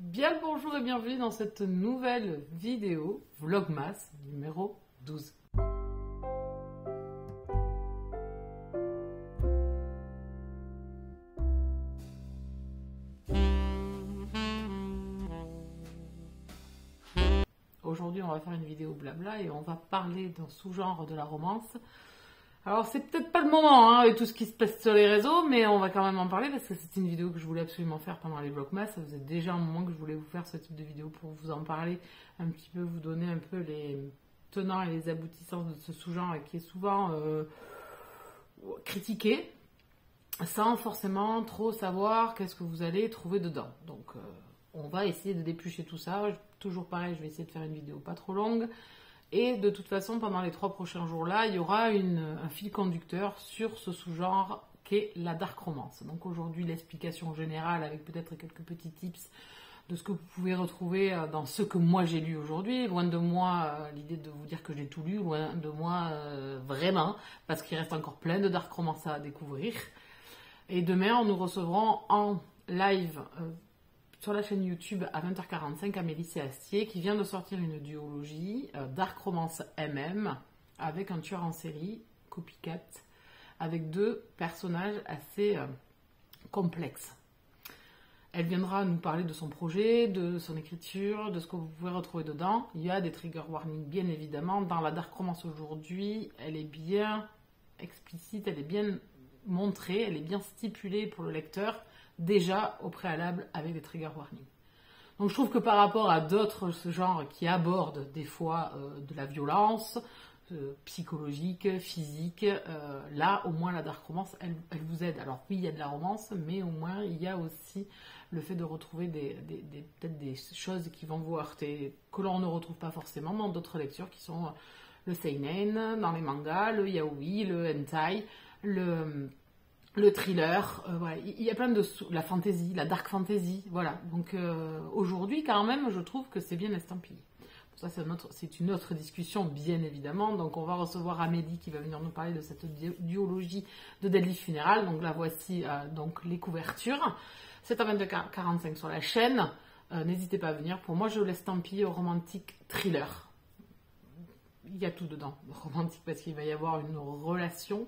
Bien le bonjour et bienvenue dans cette nouvelle vidéo Vlogmas numéro 12. Aujourd'hui on va faire une vidéo blabla et on va parler d'un sous-genre de la romance. Alors c'est peut-être pas le moment avec tout ce qui se passe sur les réseaux, mais on va quand même en parler parce que c'est une vidéo que je voulais absolument faire pendant les Vlogmas. Ça faisait déjà un moment que je voulais vous faire ce type de vidéo pour vous en parler un petit peu, vous donner un peu les tenants et les aboutissants de ce sous-genre qui est souvent critiqué sans forcément trop savoir qu'est-ce que vous allez trouver dedans. Donc on va essayer de déplucher tout ça. Toujours pareil, je vais essayer de faire une vidéo pas trop longue. Et de toute façon, pendant les 3 prochains jours-là, il y aura un fil conducteur sur ce sous-genre qu'est la dark romance. Donc aujourd'hui, l'explication générale avec peut-être quelques petits tips de ce que vous pouvez retrouver dans ce que moi j'ai lu aujourd'hui. Loin de moi l'idée de vous dire que j'ai tout lu, loin de moi vraiment, parce qu'il reste encore plein de dark romance à découvrir. Et demain, nous recevrons en live sur la chaîne YouTube à 20h45 Amélie Astier qui vient de sortir une duologie Dark Romance MM avec un tueur en série, Copycat, avec 2 personnages assez complexes. Elle viendra nous parler de son projet, de son écriture, de ce que vous pouvez retrouver dedans. Il y a des trigger warnings bien évidemment. Dans la Dark Romance aujourd'hui, elle est bien explicite, elle est bien montrée, elle est bien stipulée pour le lecteur, déjà au préalable avec des trigger warnings. Donc je trouve que par rapport à d'autres genres qui abordent des fois de la violence psychologique, physique, là au moins la dark romance elle vous aide. Alors oui il y a de la romance, mais au moins il y a aussi le fait de retrouver peut-être des choses qui vont vous heurter, que l'on ne retrouve pas forcément dans d'autres lectures qui sont le seinen, dans les mangas, le yaoi, le hentai, le thriller, voilà. Il y a plein de... la fantasy, la dark fantasy, voilà. Donc aujourd'hui, quand même, je trouve que c'est bien estampillé. Ça, c'est une autre discussion, bien évidemment. Donc on va recevoir Amélie qui va venir nous parler de cette duologie de Deadly Funeral. Donc là, voici donc les couvertures. C'est à 22h45 sur la chaîne. N'hésitez pas à venir. Pour moi, je l'estampille au romantique thriller. Il y a tout dedans. Romantique parce qu'il va y avoir une relation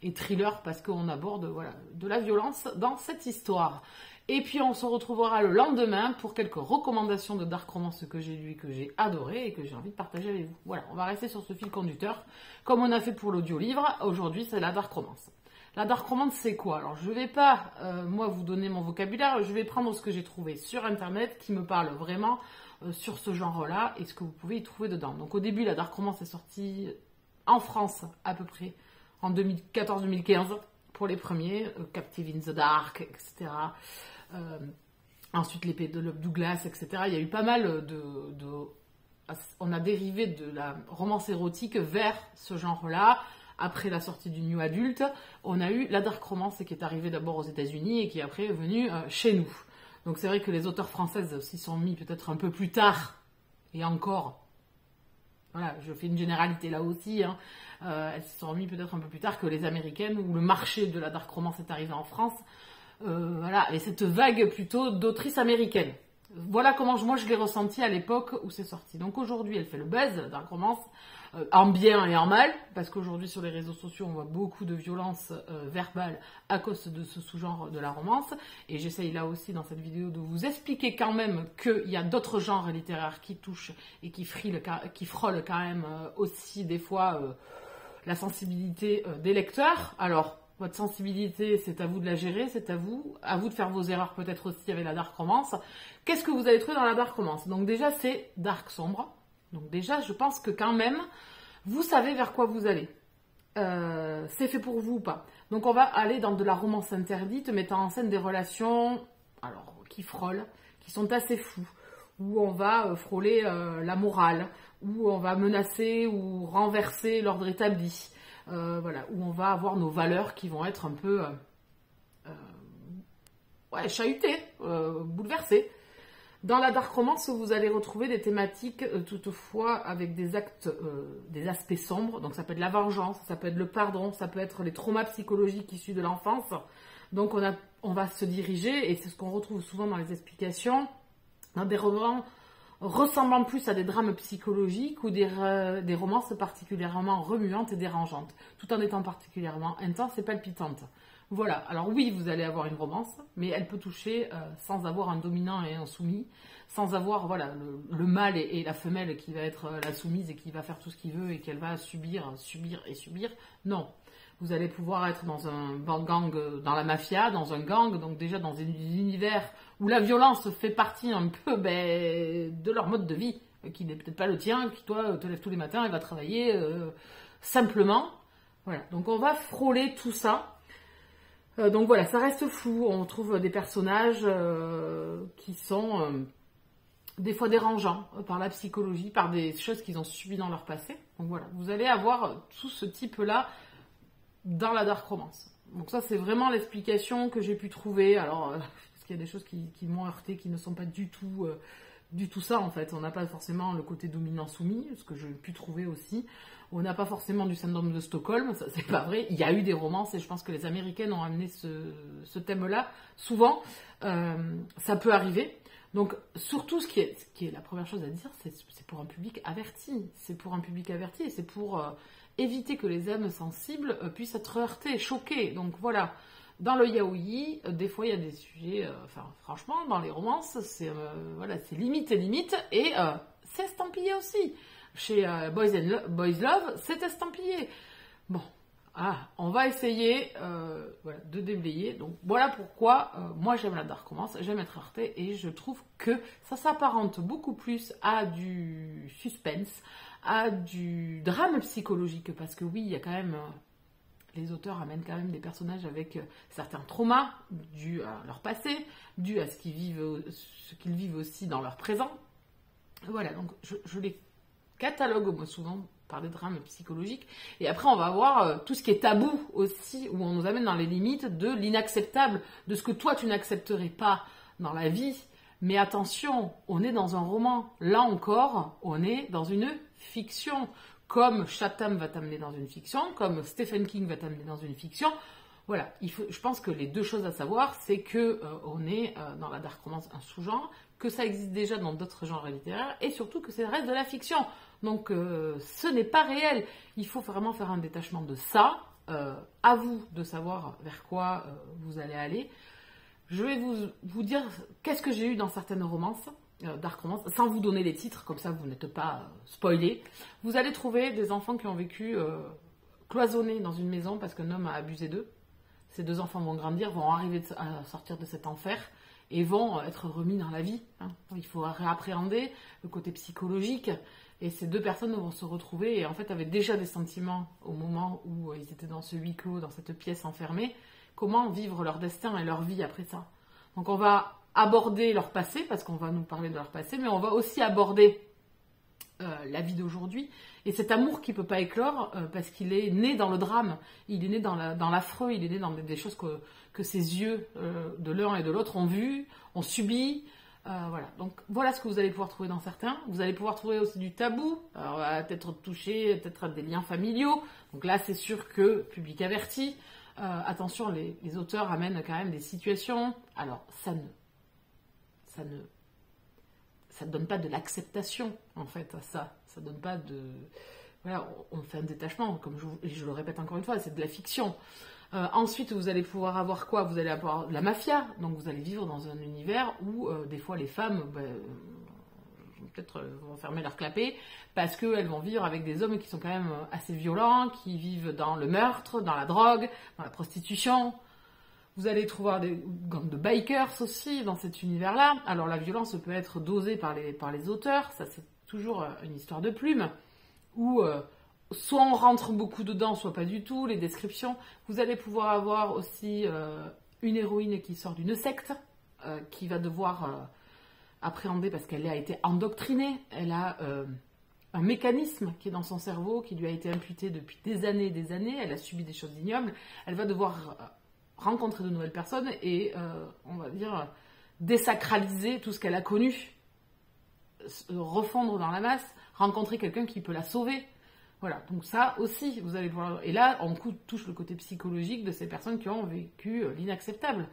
et thriller parce qu'on aborde voilà, de la violence dans cette histoire. Et puis on se retrouvera le lendemain pour quelques recommandations de dark romance que j'ai lu et que j'ai adoré et que j'ai envie de partager avec vous. Voilà, on va rester sur ce fil conducteur comme on a fait pour l'audio-livre. Aujourd'hui, c'est la dark romance. La dark romance, c'est quoi? Alors, je ne vais pas, moi, vous donner mon vocabulaire. Je vais prendre ce que j'ai trouvé sur Internet qui me parle vraiment sur ce genre-là et ce que vous pouvez y trouver dedans. Donc, au début, la dark romance est sortie en France, à peu près, en 2014-2015, pour les premiers. Captive in the Dark, etc. Ensuite, l'épée de Douglas, etc. Il y a eu pas mal on a dérivé de la romance érotique vers ce genre-là. Après la sortie du New Adult, on a eu la dark romance qui est arrivée d'abord aux États-Unis et qui est après est venue chez nous. Donc c'est vrai que les auteurs françaises s'y sont mis peut-être un peu plus tard, et encore, voilà, je fais une généralité là aussi, hein, elles s'y sont mis peut-être un peu plus tard que les américaines, où le marché de la dark romance est arrivé en France, voilà, et cette vague plutôt d'autrices américaines. Voilà comment moi je l'ai ressenti à l'époque où c'est sorti. Donc aujourd'hui elle fait le buzz, la dark romance, en bien et en mal, parce qu'aujourd'hui sur les réseaux sociaux on voit beaucoup de violence verbale à cause de ce sous-genre de la romance, et j'essaye là aussi dans cette vidéo de vous expliquer quand même qu'il y a d'autres genres littéraires qui touchent et qui frôlent quand même aussi des fois la sensibilité des lecteurs. Alors votre sensibilité, c'est à vous de la gérer, c'est à vous de faire vos erreurs peut-être aussi avec la dark romance. Qu'est-ce que vous allez trouver dans la dark romance? Donc déjà, c'est dark sombre. Donc déjà, je pense que quand même, vous savez vers quoi vous allez. C'est fait pour vous ou pas. Donc on va aller dans de la romance interdite, mettant en scène des relations alors, qui frôlent, qui sont assez fous, où on va frôler la morale, où on va menacer ou renverser l'ordre établi. Voilà, où on va avoir nos valeurs qui vont être un peu chahutées, bouleversées. Dans la dark romance, vous allez retrouver des thématiques toutefois avec des aspects sombres. Donc ça peut être la vengeance, ça peut être le pardon, ça peut être les traumas psychologiques issus de l'enfance. Donc on va se diriger, et c'est ce qu'on retrouve souvent dans les explications, dans des romans ressemblant plus à des drames psychologiques ou des romances particulièrement remuantes et dérangeantes, tout en étant particulièrement intenses et palpitantes. Voilà, alors oui, vous allez avoir une romance, mais elle peut toucher sans avoir un dominant et un soumis, sans avoir voilà, le mâle et la femelle qui va être la soumise et qui va faire tout ce qu'il veut et qu'elle va subir. Non, vous allez pouvoir être dans un gang, dans la mafia, dans un gang, donc déjà dans un univers où la violence fait partie un peu de leur mode de vie, qui n'est peut-être pas le tien, qui toi te lèves tous les matins et va travailler simplement. Voilà, donc on va frôler tout ça. Donc voilà, ça reste flou, on trouve des personnages qui sont des fois dérangeants par la psychologie, par des choses qu'ils ont subies dans leur passé. Donc voilà, vous allez avoir tout ce type-là dans la dark romance. Donc ça, c'est vraiment l'explication que j'ai pu trouver. Alors, parce qu'il y a des choses qui m'ont heurté, qui ne sont pas du tout ça, en fait. On n'a pas forcément le côté dominant-soumis, ce que j'ai pu trouver aussi. On n'a pas forcément du syndrome de Stockholm, ça c'est pas vrai. Il y a eu des romances et je pense que les Américaines ont amené ce thème-là. Souvent, ça peut arriver. Donc, surtout, ce qui est la première chose à dire, c'est pour un public averti. C'est pour un public averti et c'est pour éviter que les âmes sensibles puissent être heurtées, choquées. Donc voilà, dans le yaoi, des fois il y a des sujets, franchement, dans les romances, c'est limite et c'est estampillé aussi. Chez Boys Love, c'est estampillé. Bon, on va essayer de déblayer. Donc voilà pourquoi moi j'aime la dark romance, j'aime être heurtée et je trouve que ça s'apparente beaucoup plus à du suspense, à du drame psychologique, parce que oui, il y a quand même... les auteurs amènent quand même des personnages avec certains traumas dus à leur passé, dus à ce qu'ils vivent aussi dans leur présent. Voilà, donc je les catalogue moi souvent par des drames psychologiques. Et après, on va voir tout ce qui est tabou aussi, où on nous amène dans les limites de l'inacceptable, de ce que toi, tu n'accepterais pas dans la vie. Mais attention, on est dans un roman. Là encore, on est dans une fiction. Comme Chatham va t'amener dans une fiction, comme Stephen King va t'amener dans une fiction. Voilà, je pense que les deux choses à savoir, c'est que on est dans la dark romance un sous-genre, que ça existe déjà dans d'autres genres littéraires, et surtout que ça reste de la fiction. Donc ce n'est pas réel. Il faut vraiment faire un détachement de ça. À vous de savoir vers quoi vous allez aller. Je vais vous dire qu'est-ce que j'ai eu dans certaines romances, dark romance, sans vous donner les titres, comme ça vous n'êtes pas spoilés. Vous allez trouver des enfants qui ont vécu cloisonnés dans une maison parce qu'un homme a abusé d'eux. Ces deux enfants vont grandir, vont arriver à sortir de cet enfer et vont être remis dans la vie. Il faut réappréhender le côté psychologique. Et ces deux personnes vont se retrouver et en fait avaient déjà des sentiments au moment où ils étaient dans ce huis clos, dans cette pièce enfermée. Comment vivre leur destin et leur vie après ça. Donc on va aborder leur passé, parce qu'on va nous parler de leur passé, mais on va aussi aborder la vie d'aujourd'hui. Et cet amour qui ne peut pas éclore, parce qu'il est né dans le drame, il est né dans l'affreux, il est né dans des choses que ses yeux de l'un et de l'autre ont vues, ont subi. Voilà, donc voilà ce que vous allez pouvoir trouver dans certains. Vous allez pouvoir trouver aussi du tabou, alors peut-être toucher, peut-être des liens familiaux. Donc là, c'est sûr que public averti. Attention, les auteurs amènent quand même des situations. Alors, ça ne donne pas de l'acceptation, en fait, à ça. Ça donne pas de... Voilà, on fait un détachement, comme je le répète encore une fois, c'est de la fiction. Ensuite, vous allez pouvoir avoir quoi? Vous allez avoir de la mafia. Donc, vous allez vivre dans un univers où, des fois, les femmes... peut-être vont fermer leur clapet, parce qu'elles vont vivre avec des hommes qui sont quand même assez violents, qui vivent dans le meurtre, dans la drogue, dans la prostitution. Vous allez trouver des gangs de bikers aussi dans cet univers-là. Alors la violence peut être dosée par les auteurs, ça c'est toujours une histoire de plume, où soit on rentre beaucoup dedans, soit pas du tout, les descriptions. Vous allez pouvoir avoir aussi une héroïne qui sort d'une secte, qui va devoir... appréhendée parce qu'elle a été endoctrinée, elle a un mécanisme qui est dans son cerveau, qui lui a été imputé depuis des années, elle a subi des choses ignobles, elle va devoir rencontrer de nouvelles personnes et, on va dire, désacraliser tout ce qu'elle a connu, refondre dans la masse, rencontrer quelqu'un qui peut la sauver. Voilà, donc ça aussi, vous allez voir. Et là, on touche le côté psychologique de ces personnes qui ont vécu l'inacceptable.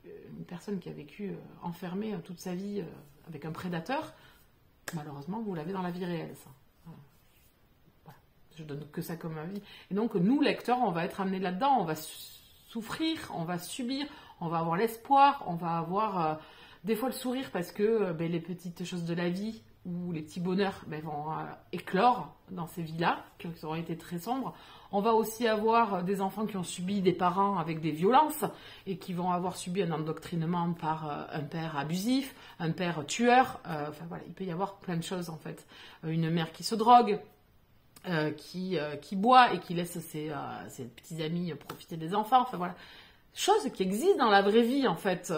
une personne qui a vécu enfermée toute sa vie avec un prédateur, malheureusement, vous l'avez dans la vie réelle, ça. Voilà. Je donne que ça comme avis. Et donc, nous, lecteurs, on va être amenés là-dedans, on va souffrir, on va subir, on va avoir l'espoir, on va avoir des fois le sourire parce que les petites choses de la vie ou les petits bonheurs vont éclore dans ces vies-là, qui auront été très sombres. On va aussi avoir des enfants qui ont subi des parents avec des violences et qui vont avoir subi un endoctrinement par un père abusif, un père tueur. Enfin voilà, il peut y avoir plein de choses en fait. Une mère qui se drogue, qui boit et qui laisse ses petits amis profiter des enfants. Enfin voilà, choses qui existent dans la vraie vie en fait.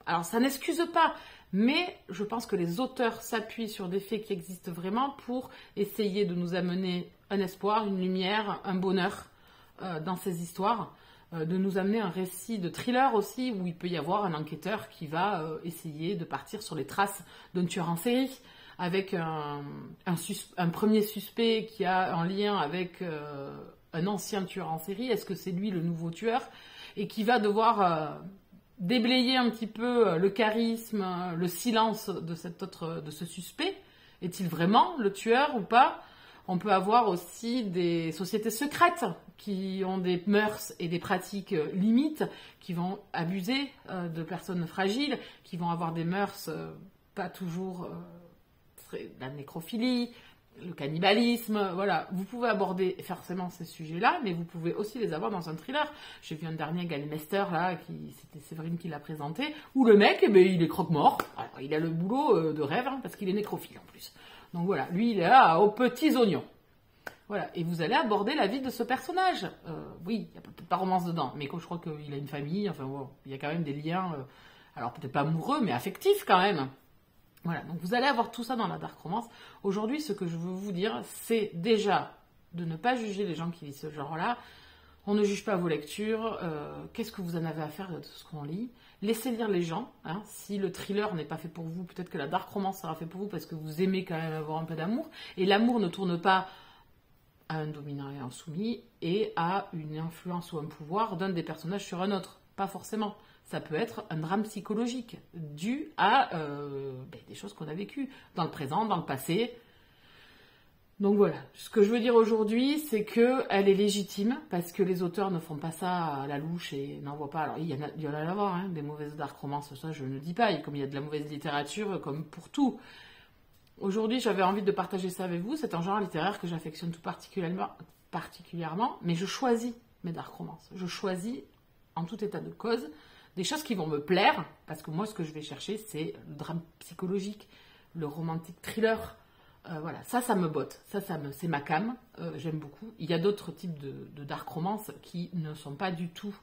Alors ça n'excuse pas, mais je pense que les auteurs s'appuient sur des faits qui existent vraiment pour essayer de nous amener un espoir, une lumière, un bonheur dans ces histoires, de nous amener un récit de thriller aussi, où il peut y avoir un enquêteur qui va essayer de partir sur les traces d'un tueur en série, avec un premier suspect qui a un lien avec un ancien tueur en série. Est-ce que c'est lui le nouveau tueur? Et qui va devoir déblayer un petit peu le charisme, le silence de ce suspect. Est-il vraiment le tueur ou pas? On peut avoir aussi des sociétés secrètes qui ont des mœurs et des pratiques limites, qui vont abuser de personnes fragiles, qui vont avoir des mœurs pas toujours la nécrophilie, le cannibalisme, voilà. Vous pouvez aborder forcément ces sujets-là, mais vous pouvez aussi les avoir dans un thriller. J'ai vu un dernier Galmester, là, c'était Séverine qui l'a présenté, où le mec, il est croque-mort. Alors, il a le boulot de rêve, parce qu'il est nécrophile en plus. Donc voilà, lui, il est là aux petits oignons. Voilà, et vous allez aborder la vie de ce personnage. Oui, il n'y a peut-être pas romance dedans, mais je crois qu'il a une famille, enfin bon, il y a quand même des liens, alors peut-être pas amoureux, mais affectifs quand même. Voilà, donc vous allez avoir tout ça dans la dark romance. Aujourd'hui, ce que je veux vous dire, c'est déjà de ne pas juger les gens qui lisent ce genre-là. On ne juge pas vos lectures. Qu'est-ce que vous en avez à faire de ce qu'on lit? Laissez lire les gens. Hein. Si le thriller n'est pas fait pour vous, peut-être que la dark romance sera fait pour vous parce que vous aimez quand même avoir un peu d'amour. Et l'amour ne tourne pas à un dominant et un soumis et à une influence ou un pouvoir d'un des personnages sur un autre. Pas forcément. Ça peut être un drame psychologique dû à des choses qu'on a vécues dans le présent, dans le passé. Donc voilà, ce que je veux dire aujourd'hui, c'est qu'elle est légitime parce que les auteurs ne font pas ça à la louche et n'envoient pas. Alors il y en a à avoir, hein, des mauvaises dark romances, ça je ne dis pas, et comme il y a de la mauvaise littérature, comme pour tout. Aujourd'hui, j'avais envie de partager ça avec vous, c'est un genre littéraire que j'affectionne tout particulièrement, mais je choisis mes dark romances. Je choisis, en tout état de cause, des choses qui vont me plaire, parce que moi, ce que je vais chercher, c'est le drame psychologique, le romantique thriller. Voilà, ça me botte. C'est ma came. J'aime beaucoup. Il y a d'autres types de dark romance qui ne sont pas du tout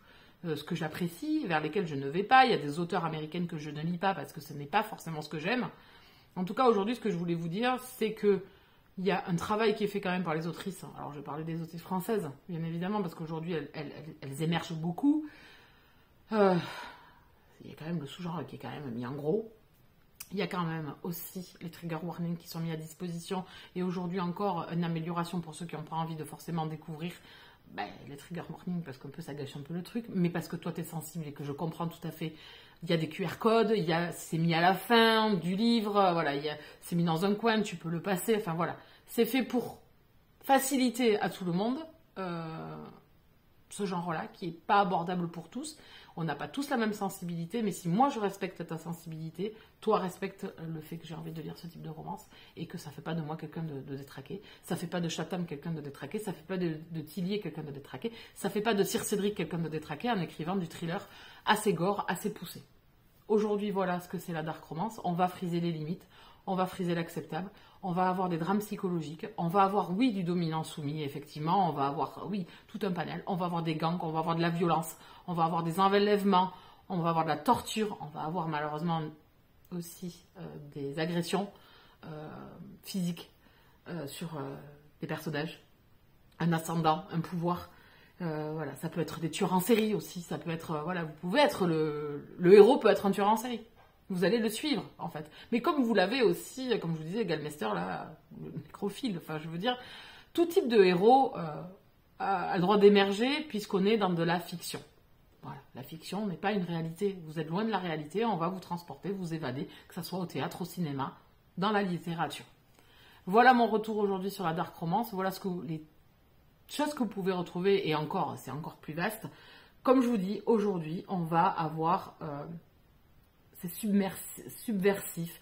ce que j'apprécie, vers lesquels je ne vais pas. Il y a des auteurs américaines que je ne lis pas parce que ce n'est pas forcément ce que j'aime. En tout cas, aujourd'hui, ce que je voulais vous dire, c'est que il y a un travail qui est fait quand même par les autrices. Alors, je vais parler des autrices françaises, bien évidemment, parce qu'aujourd'hui, elles émergent beaucoup. Il y a quand même le sous-genre qui est quand même mis en gros. Il y a quand même aussi les trigger warnings qui sont mis à disposition. Et aujourd'hui encore, une amélioration pour ceux qui n'ont pas envie de forcément découvrir les trigger warnings, parce qu'un peu ça gâche un peu le truc. Mais parce que toi, tu es sensible et que je comprends tout à fait. Il y a des QR codes, c'est mis à la fin du livre, voilà, c'est mis dans un coin, tu peux le passer. Enfin voilà, c'est fait pour faciliter à tout le monde ce genre-là, qui n'est pas abordable pour tous. On n'a pas tous la même sensibilité, mais si moi je respecte ta sensibilité, toi respecte le fait que j'ai envie de lire ce type de romance et que ça ne fait pas de moi quelqu'un de détraqué, ça ne fait pas de Chatham quelqu'un de détraqué, ça ne fait pas de Tillier quelqu'un de détraqué, ça ne fait pas de Sir Cédric quelqu'un de détraqué en écrivant du thriller assez gore, assez poussé. Aujourd'hui, voilà ce que c'est la dark romance. On va friser les limites, on va friser l'acceptable, on va avoir des drames psychologiques, on va avoir, oui, du dominant soumis, effectivement, on va avoir, oui, tout un panel, on va avoir des gangs, on va avoir de la violence, on va avoir des enlèvements, on va avoir de la torture, on va avoir malheureusement aussi des agressions physiques sur des personnages, un ascendant, un pouvoir. Voilà, ça peut être des tueurs en série aussi, ça peut être, voilà, vous pouvez être le héros peut être un tueur en série. Vous allez le suivre, en fait. Mais comme vous l'avez aussi, comme je vous disais, Galmester, là, le nécrophile, enfin, je veux dire, tout type de héros a le droit d'émerger puisqu'on est dans de la fiction. Voilà. La fiction n'est pas une réalité. Vous êtes loin de la réalité, on va vous transporter, vous évader, que ce soit au théâtre, au cinéma, dans la littérature. Voilà mon retour aujourd'hui sur la dark romance. Voilà les choses que vous pouvez retrouver, et encore, c'est encore plus vaste. Comme je vous dis, aujourd'hui, on va avoir... c'est subversif.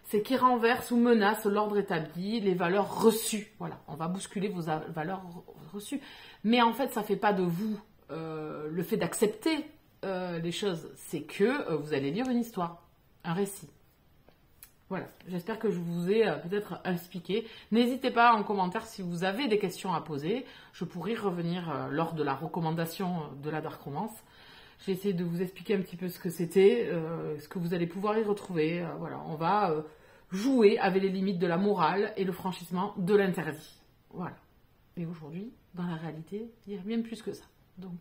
C'est qui renverse ou menace l'ordre établi, les valeurs reçues. Voilà, on va bousculer vos valeurs reçues. Mais en fait, ça ne fait pas de vous le fait d'accepter les choses. C'est que vous allez lire une histoire, un récit. Voilà, j'espère que je vous ai peut-être expliqué. N'hésitez pas en commentaire si vous avez des questions à poser. Je pourrai y revenir lors de la recommandation de la dark romance. J'ai essayé de vous expliquer un petit peu ce que c'était, ce que vous allez pouvoir y retrouver. Voilà, on va jouer avec les limites de la morale et le franchissement de l'interdit. Voilà. Et aujourd'hui, dans la réalité, il y a bien plus que ça. Donc,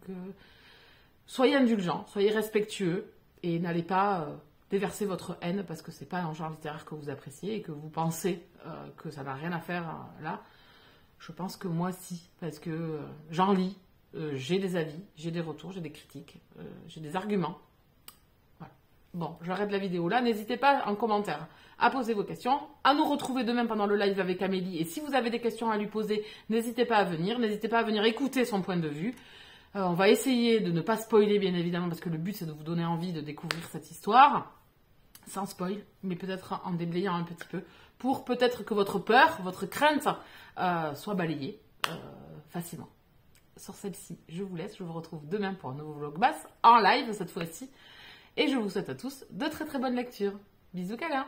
soyez indulgents, soyez respectueux et n'allez pas déverser votre haine parce que c'est pas un genre littéraire que vous appréciez et que vous pensez que ça n'a rien à faire là. Je pense que moi, si, parce que j'en lis. J'ai des avis, j'ai des retours, j'ai des critiques, j'ai des arguments. Voilà. Bon, j'arrête la vidéo là. N'hésitez pas en commentaire à poser vos questions, à nous retrouver demain pendant le live avec Amélie. Et si vous avez des questions à lui poser, n'hésitez pas à venir. N'hésitez pas à venir écouter son point de vue. On va essayer de ne pas spoiler, bien évidemment, parce que le but, c'est de vous donner envie de découvrir cette histoire. Sans spoil, mais peut-être en déblayant un petit peu. Pour peut-être que votre peur, votre crainte soit balayée facilement. Sur celle-ci, je vous laisse. Je vous retrouve demain pour un nouveau vlogmas en live cette fois-ci. Et je vous souhaite à tous de très très bonnes lectures. Bisous câlins.